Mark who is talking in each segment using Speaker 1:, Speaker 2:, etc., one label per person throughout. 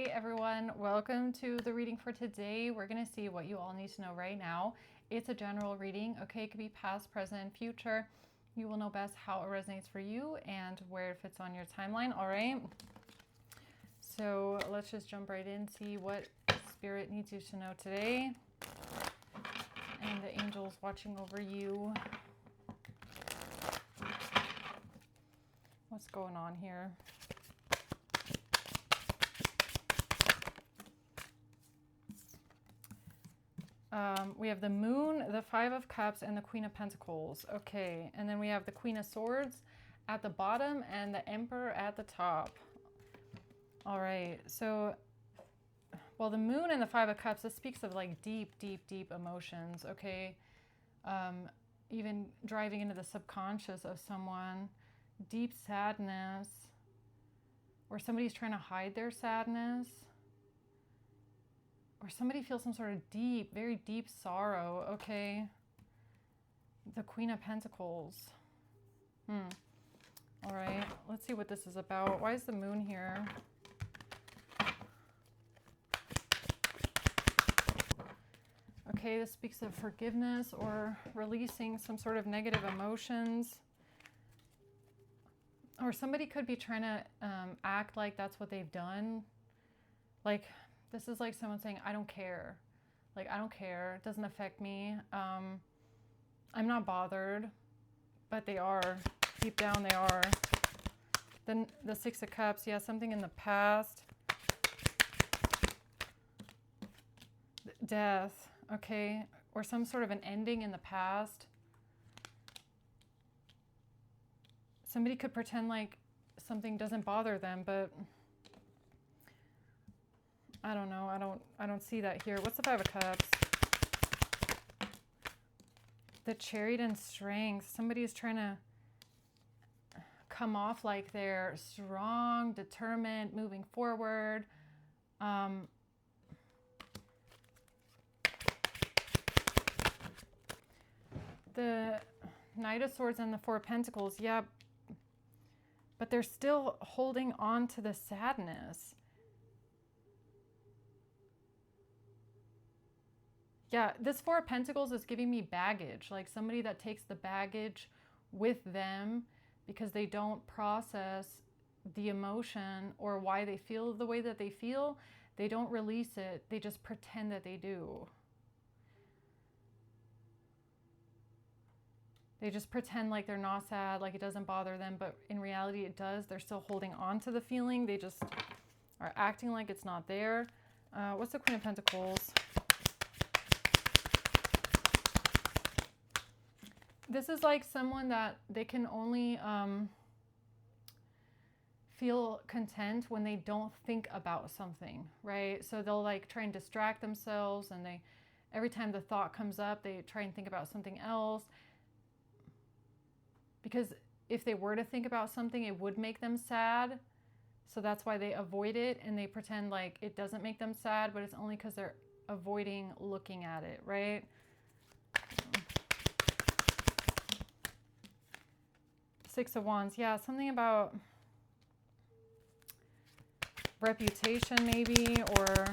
Speaker 1: Hey everyone, welcome to the reading for today. We're going to see what you all need to know right now. It's a general reading, okay? It could be past, present, future. You will know best how it resonates for you and where it fits on your timeline, all right? So let's just jump right in, see what Spirit needs you to know today. And the angels watching over you. What's going on here? We have the Moon, the Five of Cups, and the Queen of Pentacles. Okay, and then we have the Queen of Swords at the bottom and the Emperor at the top. All right, so, well, the Moon and the Five of Cups, this speaks of like deep, deep, deep emotions, okay? Even driving into the subconscious of someone, deep sadness, or somebody's trying to hide their sadness. Or somebody feels some sort of deep, very deep sorrow, okay? The Queen of Pentacles. All right, let's see what this is about. Why is the Moon here? Okay, this speaks of forgiveness or releasing some sort of negative emotions. Or somebody could be trying to act like that's what they've done. Like, this is like someone saying, I don't care. Like, I don't care. It doesn't affect me. I'm not bothered. But they are. Deep down, they are. Then the Six of Cups. Yeah, something in the past. Death. Okay. Or some sort of an ending in the past. Somebody could pretend like something doesn't bother them, but I don't know. I don't see that here. What's the Five of Cups? The Chariot and Strength. Somebody is trying to come off like they're strong, determined, moving forward. The Knight of Swords and the Four of Pentacles. Yeah, but they're still holding on to the sadness. Yeah, this Four of Pentacles is giving me baggage, like somebody that takes the baggage with them because they don't process the emotion or why they feel the way that they feel. They don't release it. They just pretend that they do. They just pretend like they're not sad, like it doesn't bother them, but in reality it does. They're still holding on to the feeling. They just are acting like it's not there. What's the Queen of Pentacles? This is like someone that they can only feel content when they don't think about something, right? So they'll like try and distract themselves, and every time the thought comes up, they try and think about something else. Because if they were to think about something, it would make them sad. So that's why they avoid it, and they pretend like it doesn't make them sad, but it's only because they're avoiding looking at it, right? Six of Wands. Yeah, something about reputation maybe, or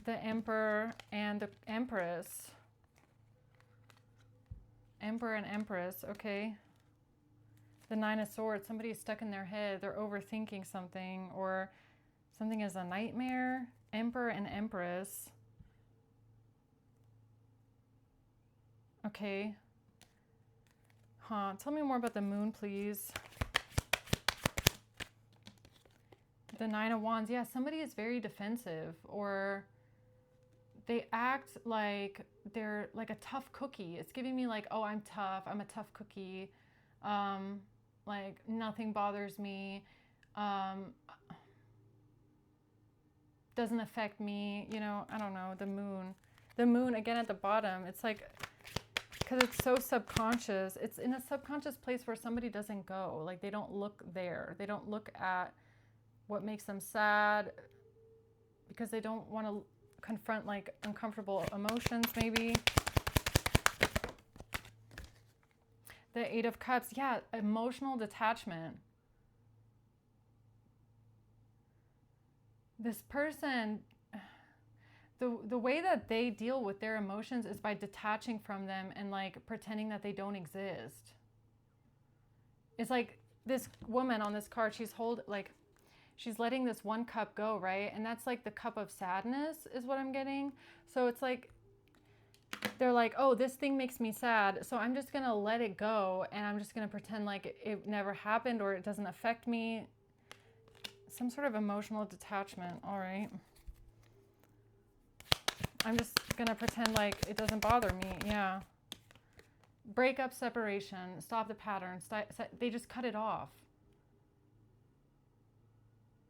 Speaker 1: the Emperor and the Empress. Emperor and Empress, okay. The Nine of Swords. Somebody's stuck in their head. They're overthinking something, or something is a nightmare. Emperor and Empress. Okay. Tell me more about the Moon, please. The Nine of Wands. Yeah, somebody is very defensive, or they act like they're like a tough cookie. It's giving me like, oh, I'm tough. I'm a tough cookie. Like nothing bothers me. Doesn't affect me. You know, I don't know. The Moon. The Moon again at the bottom. It's like, because it's so subconscious. It's in a subconscious place where somebody doesn't go. Like they don't look there. They don't look at what makes them sad because they don't want to confront like uncomfortable emotions maybe. The Eight of Cups. Yeah, emotional detachment. this person, the way that they deal with their emotions is by detaching from them and like pretending that they don't exist. It's like this woman on this card, she's letting this one cup go, right? And that's like the cup of sadness is what I'm getting. So it's like, they're like, oh, this thing makes me sad, so I'm just gonna let it go and I'm just gonna pretend like it never happened or it doesn't affect me. Some sort of emotional detachment. All right. I'm just gonna pretend like it doesn't bother me. Yeah. Breakup, separation, stop the pattern. They just cut it off.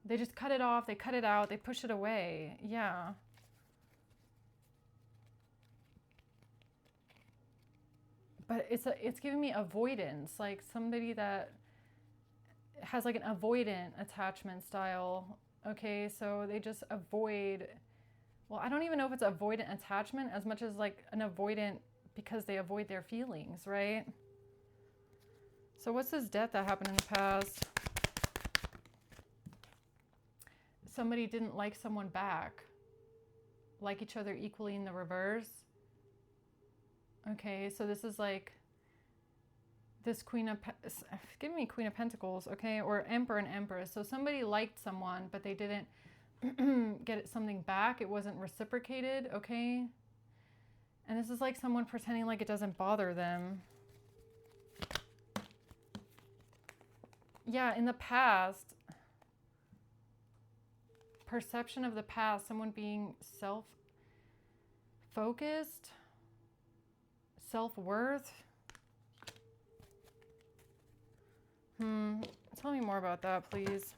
Speaker 1: They just cut it off. They cut it out. They push it away. Yeah. But it's giving me avoidance, like somebody that has like an avoidant attachment style. Okay, so they just avoid. Well, I don't even know if it's avoidant attachment as much as like an avoidant because they avoid their feelings, right? So what's this death that happened in the past? Somebody didn't like someone back. Like each other equally in the reverse. Okay, so this is like this give me Queen of Pentacles, okay? Or Emperor and Empress. So somebody liked someone, but they didn't get something back. It wasn't reciprocated, okay? And this is like someone pretending like it doesn't bother them. Yeah, in the past, perception of the past, someone being self-focused, self-worth. Tell me more about that, please.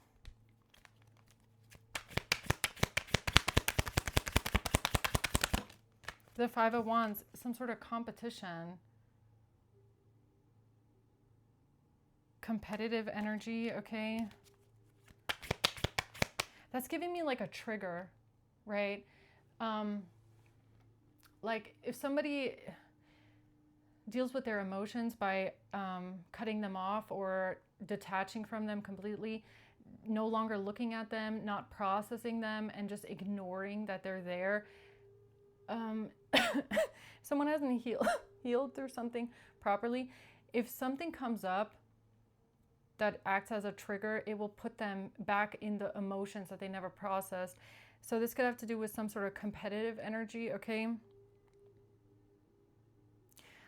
Speaker 1: The Five of Wands, some sort of competition. Competitive energy, okay? That's giving me like a trigger, right? Like if somebody deals with their emotions by cutting them off or detaching from them completely, no longer looking at them, not processing them, and just ignoring that they're there. Someone hasn't healed through something properly. If something comes up that acts as a trigger, it will put them back in the emotions that they never processed. So this could have to do with some sort of competitive energy, okay?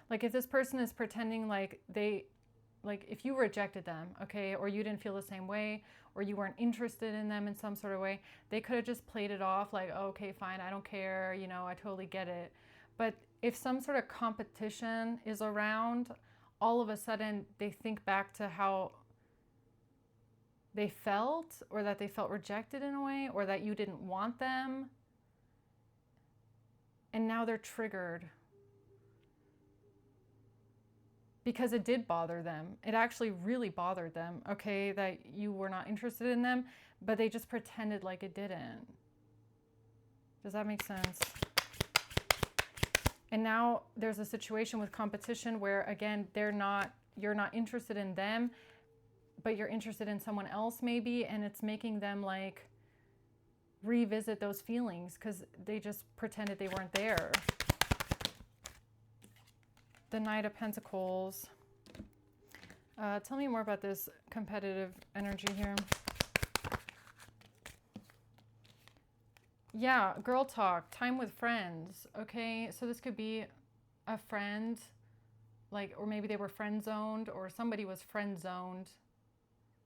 Speaker 1: Like if this person is pretending like if you rejected them, okay, or you didn't feel the same way, or you weren't interested in them in some sort of way, they could have just played it off like, oh, okay, fine, I don't care, you know, I totally get it. But if some sort of competition is around, all of a sudden they think back to how they felt, or that they felt rejected in a way, or that you didn't want them, and now they're triggered. Because it did bother them. It actually really bothered them, okay, that you were not interested in them, but they just pretended like it didn't. Does that make sense? And now there's a situation with competition where, again, you're not interested in them, but you're interested in someone else maybe, and it's making them like revisit those feelings because they just pretended they weren't there. The Knight of Pentacles. Tell me more about this competitive energy here. Yeah, girl talk, time with friends. Okay, so this could be a friend, like, or maybe they were friend zoned, or somebody was friend zoned.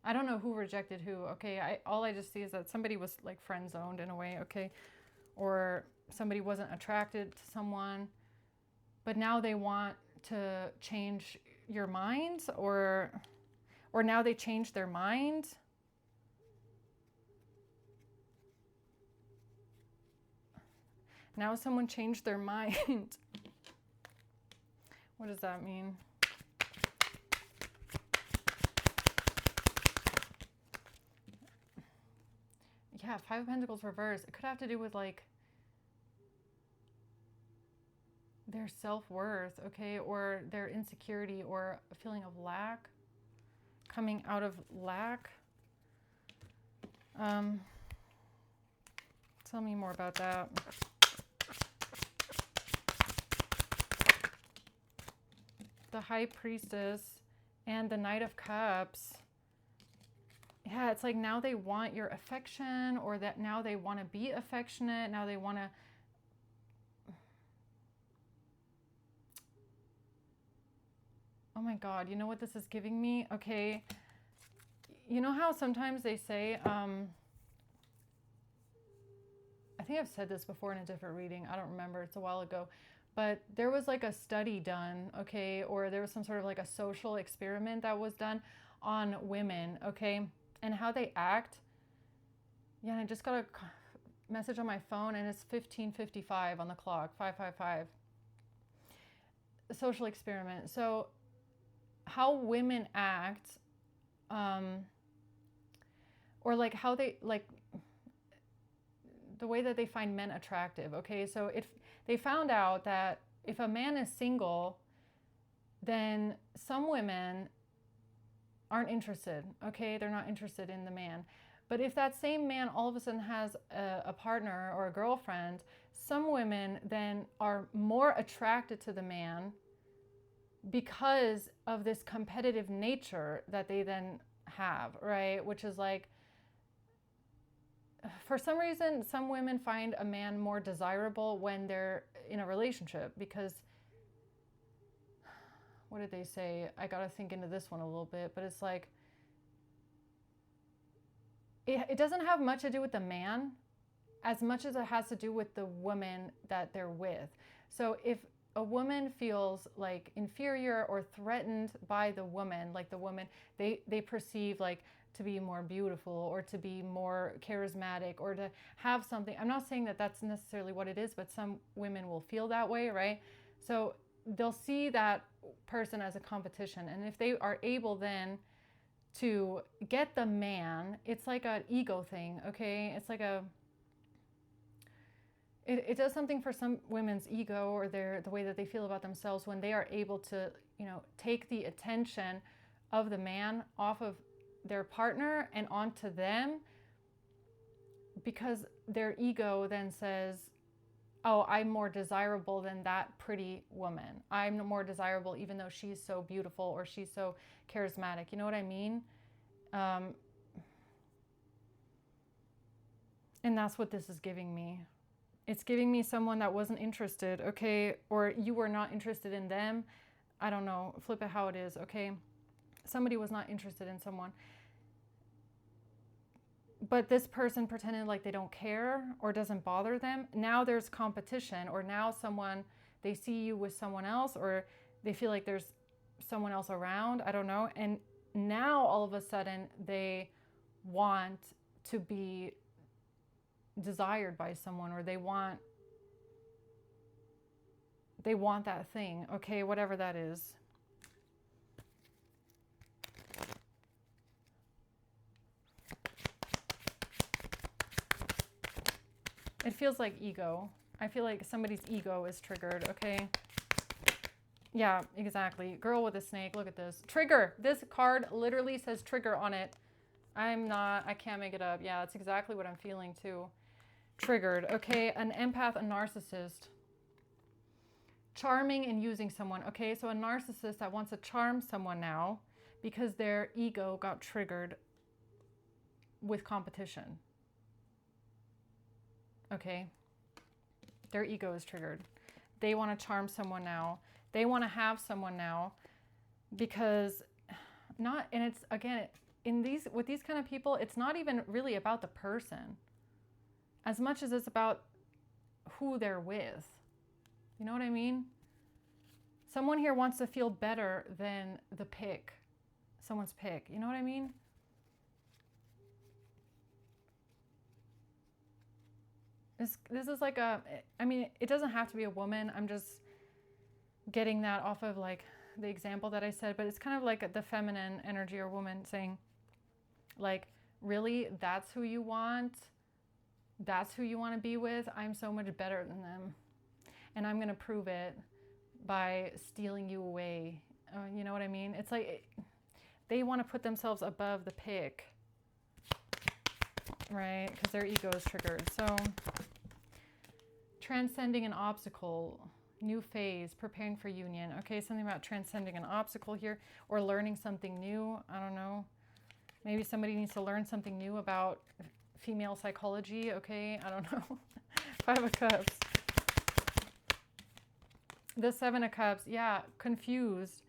Speaker 1: I don't know who rejected who. Okay, all I just see is that somebody was like friend zoned in a way. Okay, or somebody wasn't attracted to someone, but now they want to change your mind, or now they change their mind. Now someone changed their mind. What does that mean? Yeah, Five of Pentacles reversed. It could have to do with like their self-worth, okay, or their insecurity, or a feeling of lack, coming out of lack. Tell me more about that. The High Priestess and the Knight of Cups. Yeah, it's like now they want your affection, or that now they want to be affectionate. Now they want to... Oh my God, you know what this is giving me? Okay, you know how sometimes they say, I think I've said this before in a different reading. I don't remember. It's a while ago. But there was like a study done, okay, or there was some sort of like a social experiment that was done on women, okay, and how they act. Yeah, and I just got a message on my phone, and it's 15:55 on the clock, 5:55. A social experiment. So how women act, or like how they, like the way that they find men attractive, okay? So if they found out that if a man is single, then some women aren't interested, okay? They're not interested in the man. But if that same man all of a sudden has a partner or a girlfriend, some women then are more attracted to the man because of this competitive nature that they then have, right? Which is like, for some reason, some women find a man more desirable when they're in a relationship because, what did they say? I got to think into this one a little bit, but it's like, it doesn't have much to do with the man as much as it has to do with the woman that they're with. So if a woman feels like inferior or threatened by the woman, like the woman, they perceive like to be more beautiful or to be more charismatic or to have something. I'm not saying that that's necessarily what it is, but some women will feel that way, right? So they'll see that person as a competition. And if they are able then to get the man, it's like an ego thing, okay? It's like it does something for some women's ego or the way that they feel about themselves when they are able to, you know, take the attention of the man off of their partner and onto them, because their ego then says, oh, I'm more desirable than that pretty woman. I'm more desirable even though she's so beautiful or she's so charismatic. You know what I mean? And that's what this is giving me. It's giving me someone that wasn't interested, okay? Or you were not interested in them. I don't know, flip it how it is, okay? Somebody was not interested in someone. But this person pretended like they don't care or doesn't bother them. Now there's competition, or now someone, they see you with someone else, or they feel like there's someone else around, I don't know. And now all of a sudden they want to be desired by someone, or they want that thing, okay, whatever that is. It feels like ego. I feel like somebody's ego is triggered, okay? Yeah, exactly. Girl with a snake, look at this. Trigger. This card literally says trigger on it. I can't make it up. Yeah, that's exactly what I'm feeling too. Triggered. Okay, an empath, a narcissist. Charming and using someone. Okay, so a narcissist that wants to charm someone now because their ego got triggered with competition. Okay, their ego is triggered. They want to charm someone now. They want to have someone now because not, and it's again, with these kind of people, it's not even really about the person as much as it's about who they're with. You know what I mean? Someone here wants to feel better than the pick, someone's pick. You know what I mean? This is like I mean, it doesn't have to be a woman. I'm just getting that off of like the example that I said, but it's kind of like the feminine energy or woman saying, like, really, that's who you want? That's who you want to be with? I'm so much better than them. And I'm going to prove it by stealing you away. You know what I mean? It's like they want to put themselves above the pick. right? Because their ego is triggered. So transcending an obstacle, new phase, preparing for union. Okay, something about transcending an obstacle here, or learning something new. I don't know. Maybe somebody needs to learn something new about female psychology. Okay, I don't know. Five of Cups. The Seven of Cups, yeah, confused.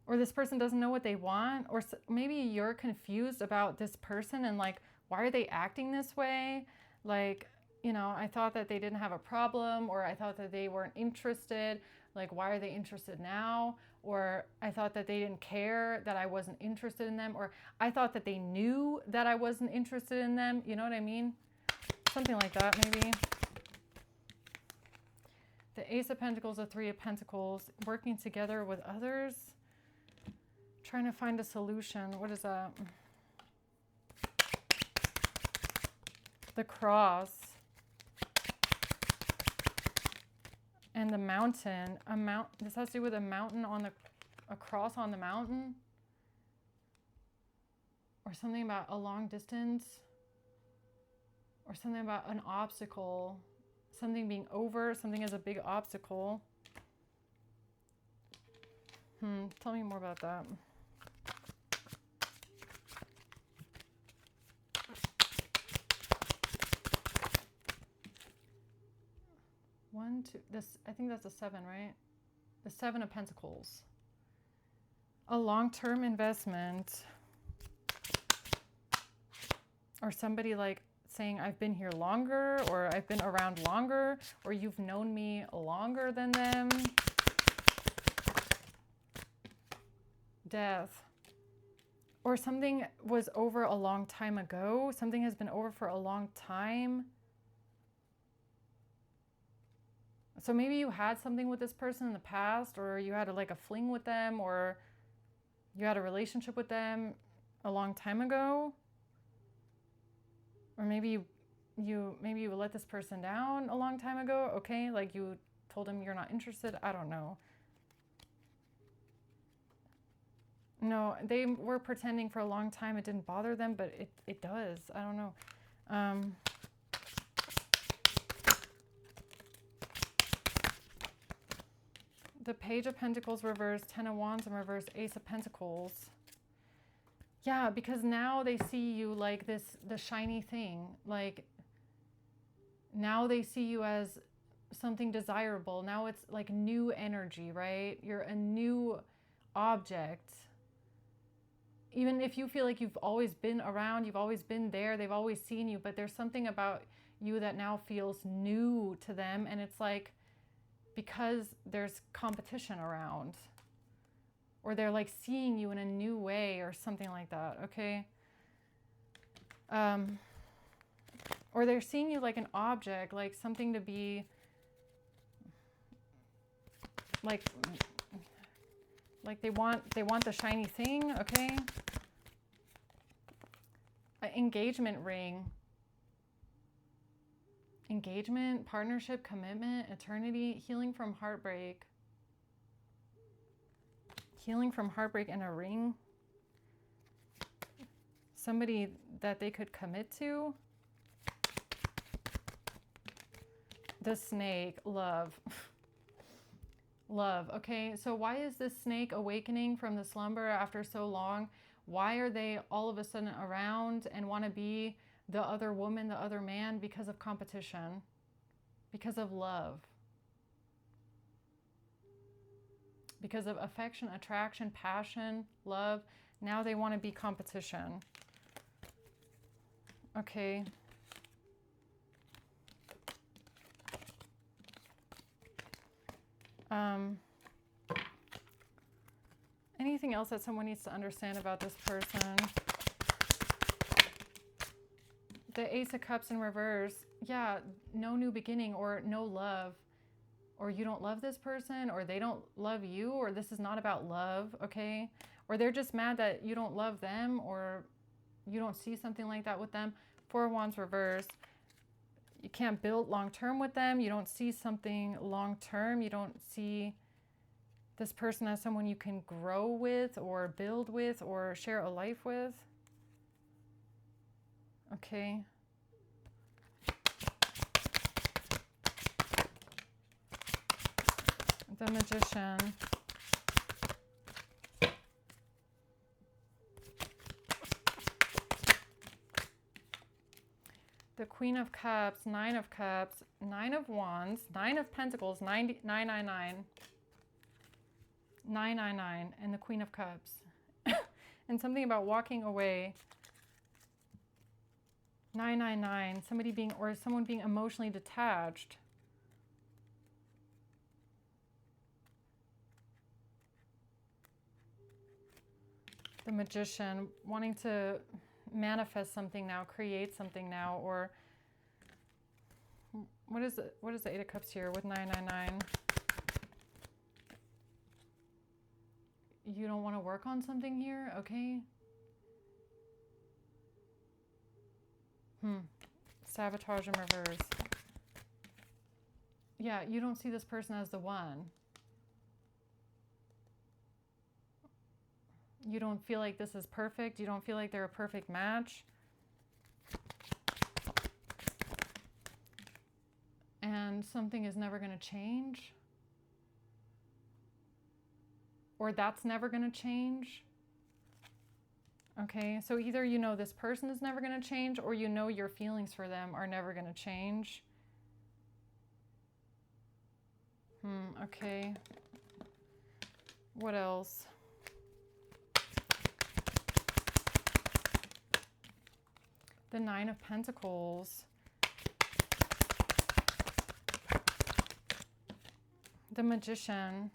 Speaker 1: Or this person doesn't know what they want. Or maybe you're confused about this person and like, why are they acting this way? Like, you know, I thought that they didn't have a problem, or I thought that they weren't interested. Like, why are they interested now? Or I thought that they didn't care that I wasn't interested in them. Or I thought that they knew that I wasn't interested in them. You know what I mean? Something like that, maybe. The Ace of Pentacles, the Three of Pentacles, working together with others, trying to find a solution. What is that? The Cross and the Mountain. This has to do with a mountain on a cross on the mountain, or something about a long distance, or something about an obstacle. Something being over, something is a big obstacle. Tell me more about that. One, two, this, I think that's a 7, right? The 7 of Pentacles. A long-term investment. Or somebody like saying, I've been here longer, or I've been around longer, or you've known me longer than them. Death. Or something was over a long time ago. Something has been over for a long time. So maybe you had something with this person in the past, or you had like a fling with them, or you had a relationship with them a long time ago. Or maybe you let this person down a long time ago. Okay, like you told him you're not interested. I don't know. No, they were pretending for a long time. It didn't bother them, but it does. I don't know. The Page of Pentacles reversed, 10 of Wands in reverse, Ace of Pentacles. Yeah, because now they see you like the shiny thing. Like, now they see you as something desirable. Now it's like new energy, right? You're a new object. Even if you feel like you've always been around, you've always been there, they've always seen you, but there's something about you that now feels new to them. And it's like, because there's competition around, or they're like seeing you in a new way or something like that, okay? Or they're seeing you like an object, like something to be, like they want the shiny thing, okay? An engagement ring. Engagement, partnership, commitment, eternity, healing from heartbreak. Healing from heartbreak and a ring. Somebody that they could commit to. The snake, love. Love. Okay, so why is this snake awakening from the slumber after so long? Why are they all of a sudden around and want to be the other woman, the other man? Because of competition, because of love, because of affection, attraction, passion, love. Now they want to be competition. Okay. Anything else that someone needs to understand about this person? The Ace of Cups in reverse. Yeah, no new beginning, or no love. Or you don't love this person, or they don't love you, or this is not about love, okay? Or they're just mad that you don't love them, or you don't see something like that with them. Four of Wands reverse. You can't build long-term with them. You don't see something long-term. You don't see this person as someone you can grow with or build with or share a life with. Okay. The Magician. The Queen of Cups, Nine of Cups, Nine of Wands, Nine of Pentacles, 999. 999, and the Queen of Cups. And something about walking away. 999, somebody being, or someone being emotionally detached. The Magician, wanting to manifest something now, create something now, or what is the Eight of Cups here with 999? You don't want to work on something here, okay? Sabotage in reverse. Yeah, you don't see this person as the one. You don't feel like this is perfect. You don't feel like they're a perfect match. And something is never going to change. Or that's never going to change. Okay, so either you know this person is never going to change, or you know your feelings for them are never going to change. Okay. What else? The Nine of Pentacles. The Magician.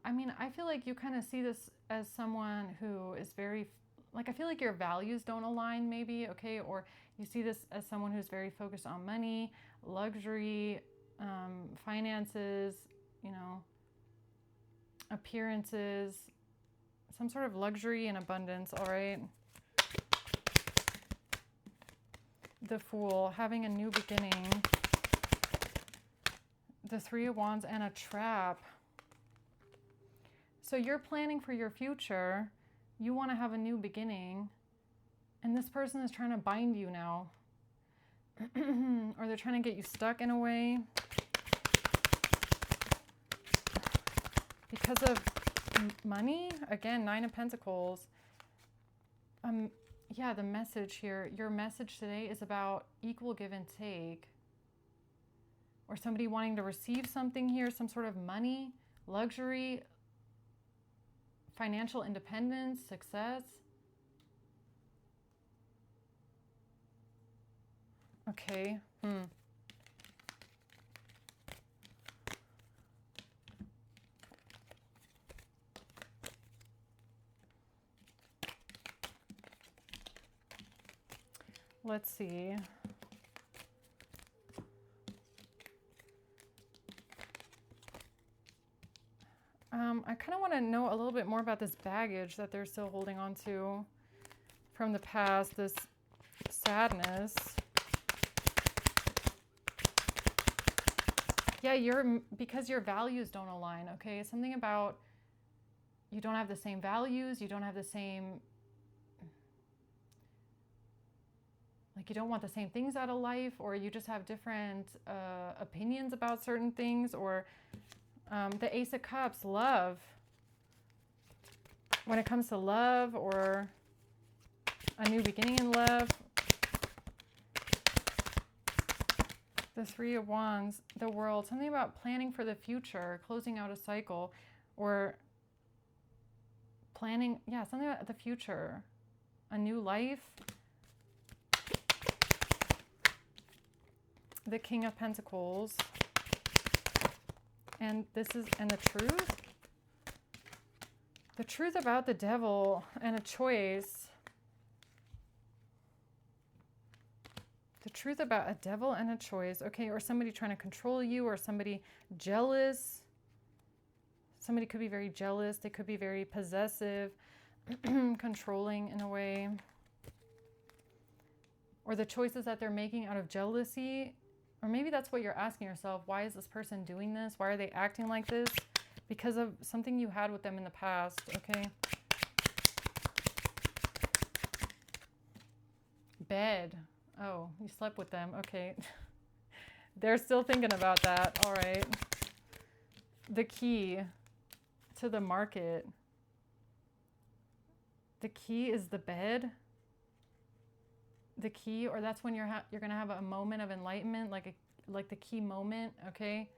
Speaker 1: I mean, I feel like you kind of see this as someone who is very, like, I feel like your values don't align maybe, okay? Or you see this as someone who's very focused on money, luxury, finances, you know, appearances, some sort of luxury and abundance, all right? The Fool, having a new beginning. The Three of Wands and a trap. So you're planning for your future. You want to have a new beginning. And this person is trying to bind you now. Or they're trying to get you stuck in a way. Because of money. Again, Nine of Pentacles. Yeah, the message here. Your message today is about equal give and take. Or somebody wanting to receive something here. Some sort of money, luxury, financial independence, success. Okay. Let's see. I kind of want to know a little bit more about this baggage that they're still holding on to from the past, this sadness. Yeah, because your values don't align, okay? Something about you don't have the same values, you don't have the same, like you don't want the same things out of life, or you just have different opinions about certain things, or the Ace of Cups, love. When it comes to love or a new beginning in love. The Three of Wands, the World, something about planning for the future, closing out a cycle, or planning, yeah, something about the future, a new life. The King of Pentacles. And the truth. The truth about the Devil and a choice. The truth about a devil and a choice. Okay, or somebody trying to control you, or somebody jealous. Somebody could be very jealous. They could be very possessive, controlling in a way. Or the choices that they're making out of jealousy. Or maybe that's what you're asking yourself. Why is this person doing this? Why are they acting like this? Because of something you had with them in the past, okay? bed. Oh, you slept with them. Okay. They're still thinking about that. All right. The key to the market. The key is the bed. The key, or that's when you're going to have a moment of enlightenment, like the key moment, okay?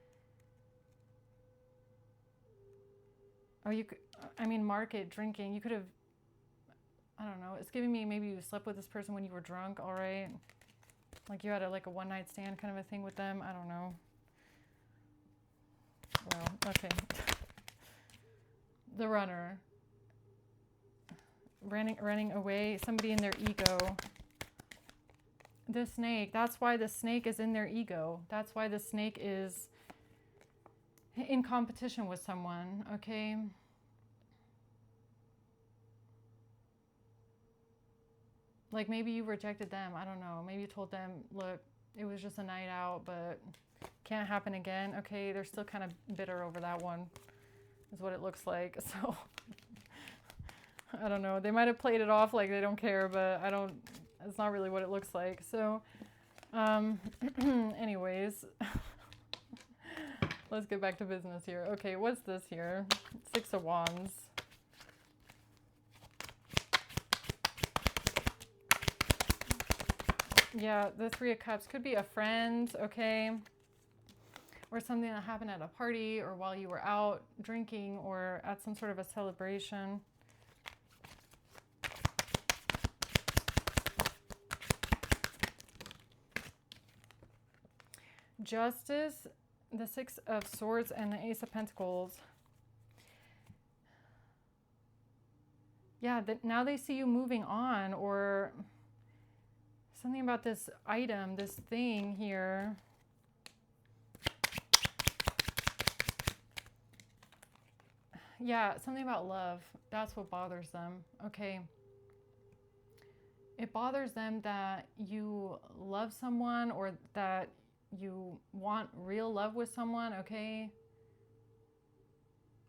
Speaker 1: Or you could, I mean, market, drinking, you could have, I don't know, it's giving me maybe you slept with this person when you were drunk, all right? Like you had a one night stand kind of a thing with them, I don't know. Well, okay. The runner. Running away, somebody in their ego. The snake, that's why the snake is in their ego. That's why the snake is in competition with someone, okay? Like maybe you rejected them, I don't know. Maybe you told them, look, it was just a night out, but can't happen again. Okay, they're still kind of bitter over that one, is what it looks like. So, I don't know. They might have played it off like they don't care, but it's not really what it looks like. So, anyways, let's get back to business here. Okay, what's this here? 6 of Wands. Yeah, the 3 of Cups could be a friend, okay? Or something that happened at a party or while you were out drinking or at some sort of a celebration. Justice, the 6 of Swords, and the Ace of Pentacles. Yeah, now they see you moving on, or something about this item, this thing here. Yeah, something about love. That's what bothers them. Okay. It bothers them that you love someone or that you want real love with someone, okay?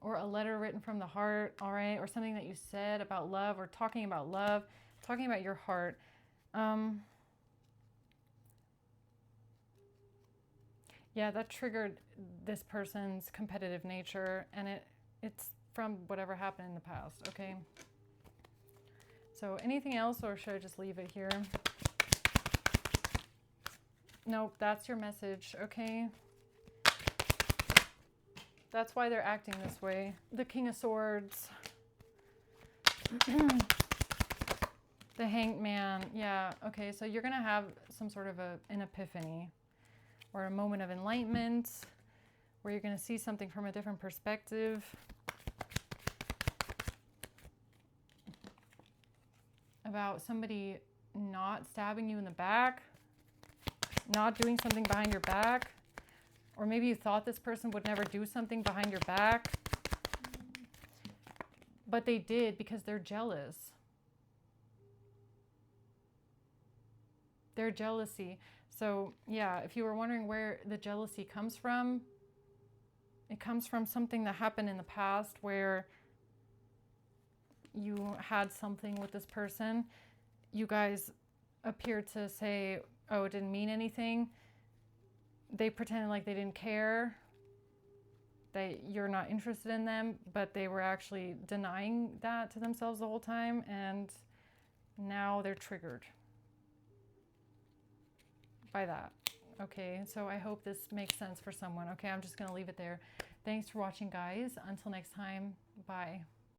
Speaker 1: Or a letter written from the heart, all right? Or something that you said about love or talking about love, talking about your heart. Yeah, that triggered this person's competitive nature, and it's from whatever happened in the past, okay? So anything else, or should I just leave it here? Nope, that's your message, okay? That's why they're acting this way. The King of Swords. The Hanged Man. Yeah, okay, so you're going to have some sort of an epiphany or a moment of enlightenment where you're going to see something from a different perspective. About somebody not stabbing you in the back, not doing something behind your back, or maybe you thought this person would never do something behind your back, but they did because they're jealous. Their jealousy. So yeah, if you were wondering where the jealousy comes from, it comes from something that happened in the past where you had something with this person. You guys appear to say, oh, it didn't mean anything. They pretended like they didn't care, that you're not interested in them, but they were actually denying that to themselves the whole time, and now they're triggered by that. Okay, so I hope this makes sense for someone. Okay, I'm just going to leave it there. Thanks for watching, guys. Until next time, bye.